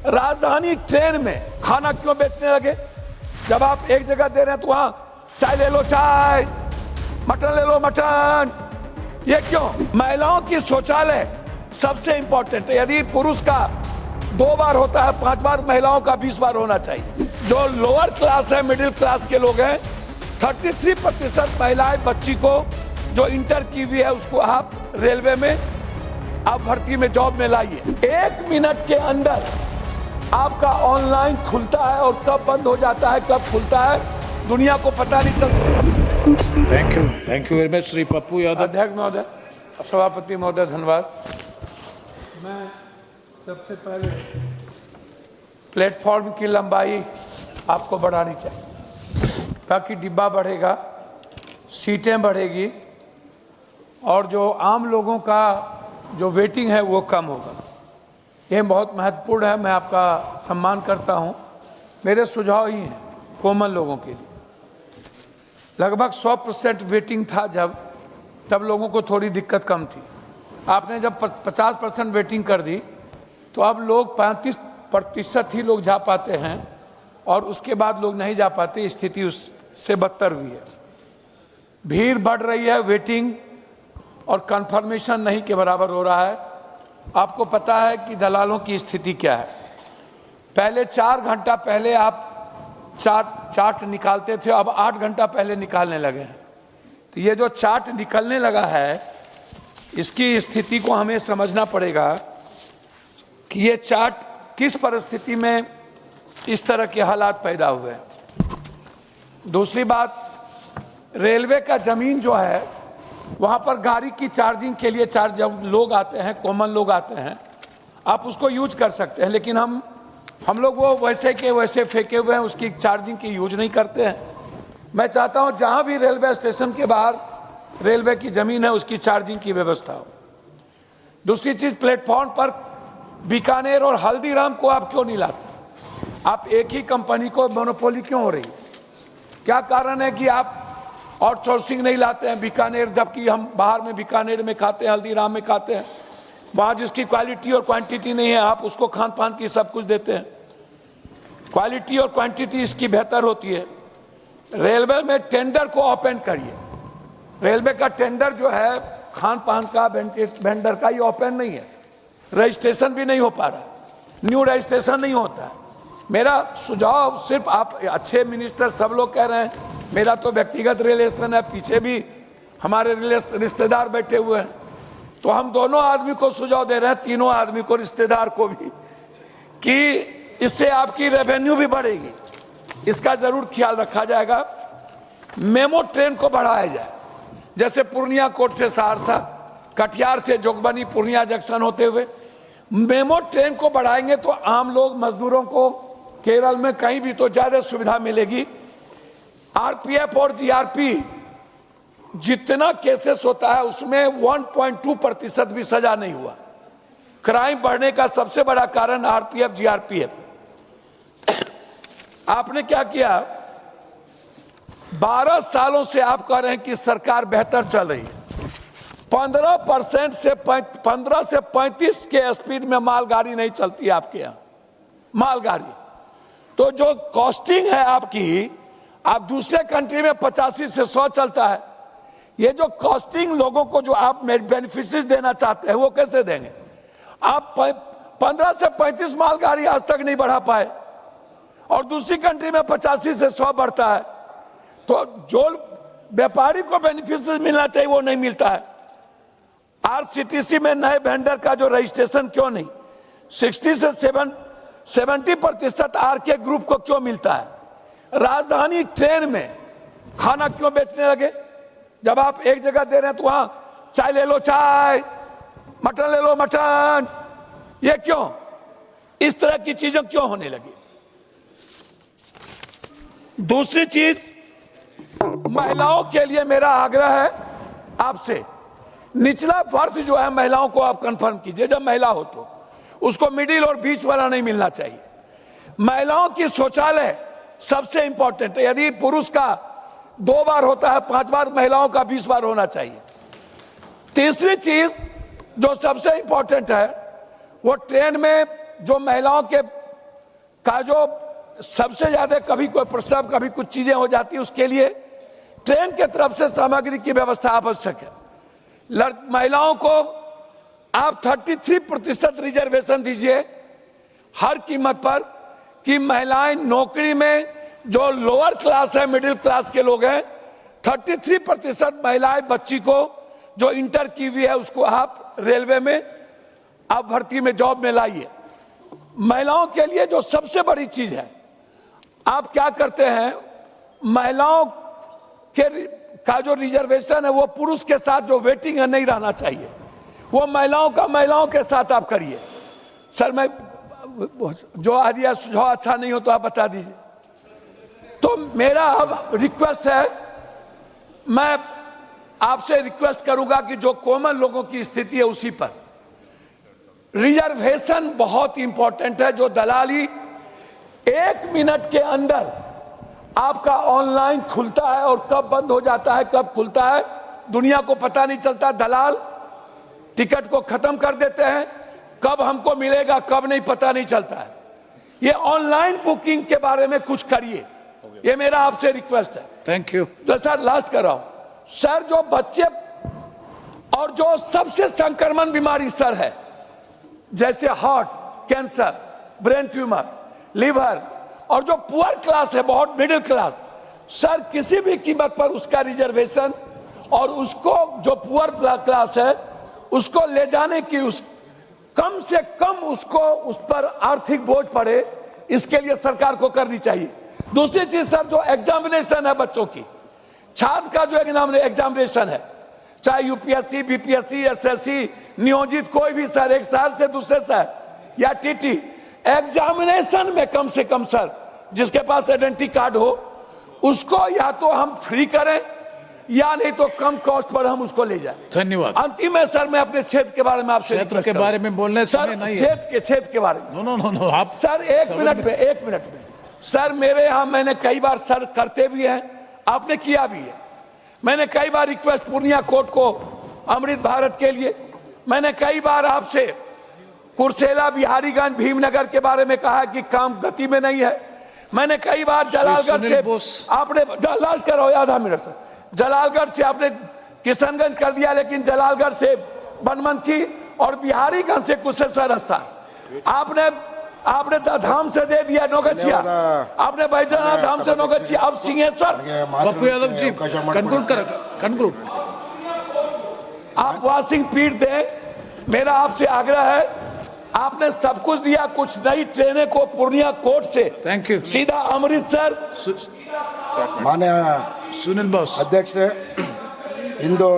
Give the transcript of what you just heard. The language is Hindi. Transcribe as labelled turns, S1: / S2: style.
S1: राजधानी ट्रेन में खाना क्यों बेचने लगे? जब आप एक जगह दे रहे हैं तो वहां चाय ले लो चाय, मटन ले लो मटन। ये क्यों? महिलाओं की शौचालय सबसे इंपॉर्टेंट है। यदि पुरुष का 2 बार होता है, 5 बार महिलाओं का 20 बार होना चाहिए। जो लोअर क्लास है, मिडिल क्लास के लोग हैं, 33% महिलाएं बच्ची को जो इंटर की हुई है उसको आप रेलवे में आप भर्ती में जॉब में लाइए। 1 मिनट के अंदर आपका ऑनलाइन खुलता है और कब बंद हो जाता है, कब खुलता है, दुनिया को पता नहीं चलता।
S2: Thank you very much Shri Pappu Yadav.
S1: अध्यक्ष महोदय, सभापति महोदय, धन्यवाद। मैं सबसे पहले प्लेटफॉर्म की लंबाई आपको बढ़ानी चाहिए ताकि डिब्बा बढ़ेगा, सीटें बढ़ेगी और जो आम लोगों का जो वेटिंग है वो कम होगा। ये बहुत महत्वपूर्ण है। मैं आपका सम्मान करता हूँ। मेरे सुझाव ही हैं कॉमन लोगों के लिए। लगभग 100% वेटिंग था तब लोगों को थोड़ी दिक्कत कम थी। आपने जब 50% वेटिंग कर दी तो अब लोग 35% ही लोग जा पाते हैं और उसके बाद लोग नहीं जा पाते। स्थिति उससे बदतर हुई है। भीड़ बढ़ रही है, वेटिंग और कंफर्मेशन नहीं के बराबर हो रहा है। आपको पता है कि दलालों की स्थिति क्या है। पहले 4 घंटा पहले आप चार्ट निकालते थे, अब 8 घंटा पहले निकालने लगे हैं। तो ये जो चार्ट निकलने लगा है, इसकी स्थिति को हमें समझना पड़ेगा कि ये चार्ट किस परिस्थिति में इस तरह के हालात पैदा हुए हैं। दूसरी बात, रेलवे का जमीन जो है वहाँ पर गाड़ी की चार्जिंग के लिए जब लोग आते हैं, कॉमन लोग आते हैं, आप उसको यूज कर सकते हैं, लेकिन हम लोग वो वैसे के वैसे फेंके हुए हैं, उसकी चार्जिंग की यूज नहीं करते हैं। मैं चाहता हूँ जहाँ भी रेलवे स्टेशन के बाहर रेलवे की ज़मीन है उसकी चार्जिंग की व्यवस्था हो। दूसरी चीज़, प्लेटफॉर्म पर बीकानेर और हल्दीराम को आप क्यों नहीं लाते? आप एक ही कंपनी को मोनोपोली क्यों हो रही? क्या कारण है कि आप आउटसोर्सिंग नहीं लाते हैं बीकानेर, जबकि हम बाहर में बीकानेर में खाते हैं, हल्दीराम में खाते हैं, वहाँ जिसकी क्वालिटी और क्वांटिटी नहीं है आप उसको खान पान की सब कुछ देते हैं। क्वालिटी और क्वांटिटी इसकी बेहतर होती है। रेलवे में टेंडर को ओपन करिए। रेलवे का टेंडर जो है खान पान का, वेंडर का, ये ओपन नहीं है। रजिस्ट्रेशन भी नहीं हो पा रहा, न्यू रजिस्ट्रेशन नहीं होता है। मेरा सुझाव सिर्फ, आप अच्छे मिनिस्टर सब लोग कह रहे हैं, मेरा तो व्यक्तिगत रिलेशन है, पीछे भी हमारे रिश्तेदार बैठे हुए हैं, तो हम दोनों आदमी को सुझाव दे रहे हैं, तीनों आदमी को, रिश्तेदार को भी, कि इससे आपकी रेवेन्यू भी बढ़ेगी। इसका जरूर ख्याल रखा जाएगा। मेमो ट्रेन को बढ़ाया जाए, जैसे पूर्णिया कोट से सहरसा, कटिहार से जोगबनी, पूर्णिया जंक्शन होते हुए मेमो ट्रेन को बढ़ाएंगे तो आम लोग, मजदूरों को केरल में कहीं भी तो ज्यादा सुविधा मिलेगी। आरपीएफ और जीआरपी जितना केसेस होता है उसमें 1.2% भी सजा नहीं हुआ। क्राइम बढ़ने का सबसे बड़ा कारण आरपीएफ, जीआरपी है। आपने क्या किया? 12 सालों से आप कह रहे हैं कि सरकार बेहतर चल रही है। 15 से 35 के स्पीड में मालगाड़ी नहीं चलती है आपके यहाँ, मालगाड़ी। तो जो कॉस्टिंग है आपकी, आप दूसरे कंट्री में 85 से 100 चलता है। ये जो कॉस्टिंग लोगों को जो आप बेनिफिट्स देना चाहते हैं वो कैसे देंगे? आप 15 से 35 मालगाड़ी आज तक नहीं बढ़ा पाए और दूसरी कंट्री में 85 से 100 बढ़ता है। तो जो व्यापारी को बेनिफिट्स मिलना चाहिए वो नहीं मिलता है। आरसीटीसी में नए वेंडर का जो रजिस्ट्रेशन क्यों नहीं? 60 से 70% आर के ग्रुप को क्यों मिलता है? राजधानी ट्रेन में खाना क्यों बेचने लगे? जब आप एक जगह दे रहे हैं तो वहां चाय ले लो चाय, मटन ले लो मटन। ये क्यों? इस तरह की चीजें क्यों होने लगी? दूसरी चीज, महिलाओं के लिए मेरा आग्रह है आपसे, निचला वर्ग जो है महिलाओं को आप कंफर्म कीजिए। जब महिला हो तो उसको मिडिल और बीच वाला नहीं मिलना चाहिए। महिलाओं की शौचालय सबसे इंपॉर्टेंट है। यदि पुरुष का 2 बार होता है, 5 बार महिलाओं का 20 बार होना चाहिए। तीसरी चीज जो सबसे इंपॉर्टेंट है, वो ट्रेन में जो महिलाओं के का जो सबसे ज्यादा कभी कोई प्रसव कभी कुछ चीजें हो जाती है, उसके लिए ट्रेन के तरफ से सामग्री की व्यवस्था आवश्यक है। महिलाओं को आप 33% रिजर्वेशन दीजिए हर कीमत पर, कि महिलाएं नौकरी में जो लोअर क्लास है, मिडिल क्लास के लोग हैं, 33% महिलाएं बच्ची को जो इंटर की हुई है उसको आप रेलवे में आप भर्ती में जॉब में लाइए। महिलाओं के लिए जो सबसे बड़ी चीज है, आप क्या करते हैं, महिलाओं का जो रिजर्वेशन है वो पुरुष के साथ जो वेटिंग है नहीं रहना चाहिए, वो महिलाओं के साथ आप करिए। सर मैं जो आइडिया सुझाव अच्छा नहीं हो तो आप बता दीजिए। तो मेरा अब रिक्वेस्ट है, मैं आपसे रिक्वेस्ट करूंगा कि जो कॉमन लोगों की स्थिति है उसी पर रिजर्वेशन बहुत इंपॉर्टेंट है। जो दलाली 1 मिनट के अंदर आपका ऑनलाइन खुलता है और कब बंद हो जाता है, कब खुलता है, दुनिया को पता नहीं चलता। दलाल टिकट को खत्म कर देते हैं, कब हमको मिलेगा कब नहीं पता नहीं चलता है। ये ऑनलाइन बुकिंग के बारे में कुछ करिए, ये मेरा आपसे रिक्वेस्ट है।
S2: Thank you.
S1: तो सर लास्ट कर रहा हूं सर, जो बच्चे और जो सबसे संक्रमण बीमारी सर है, जैसे heart cancer, brain tumour, liver, और जो पुअर क्लास है, बहुत मिडिल क्लास, सर किसी भी कीमत पर उसका रिजर्वेशन और उसको जो पुअर क्लास है उसको ले जाने की कम से कम उसको उस पर आर्थिक बोझ पड़े, इसके लिए सरकार को करनी चाहिए। दूसरी चीज सर, जो एग्जामिनेशन है बच्चों की, छात्र का जो एग्जामिनेशन है, चाहे यूपीएससी, बीपीएससी, एसएससी, नियोजित कोई भी सर, एक शहर से दूसरे शहर या टीटी, एग्जामिनेशन में कम से कम सर जिसके पास आइडेंटिटी कार्ड हो उसको या तो हम फ्री करें या नहीं तो कम कॉस्ट पर हम उसको ले जाएं।
S2: धन्यवाद।
S1: अंतिम में सर मैं अपने क्षेत्र के बारे में आपसे
S2: क्षेत्र के बारे में बोलने
S1: सर, क्षेत्र के बारे में
S2: नो आप
S1: सर एक मिनट में सर, मेरे यहाँ मैंने कई बार सर करते भी हैं, आपने किया भी है। मैंने कई बार रिक्वेस्ट पूर्णिया कोर्ट को अमृत भारत के लिए, मैंने कई बार आपसे कुर्सेला, बिहारीगंज, भीमनगर के बारे में कहा कि काम गति में नहीं है। मैंने कई बार जलालगढ़ से आपने लास्ट करो, आधा मिनट सर, जलालगढ़ से आपने किशनगंज कर दिया, लेकिन जलालगढ़ से बनमनखी और बिहारीगंज से कुशेश्वर रास्ता आपने धाम से दे दिया नौगछिया, आपने बैजनाथ धाम से नौगछिया, अब सिंहेश्वर।
S2: पप्पू यादव जी कंक्लूड।
S1: आप वाशिंग पीट दें, मेरा आपसे आग्रह है। आपने सब कुछ दिया, कुछ नई ट्रेनें को पूर्णिया कोर्ट से
S2: थैंक यू
S1: सीधा अमृतसर।
S3: माननीय
S2: सुनील बोस
S3: अध्यक्ष इंदो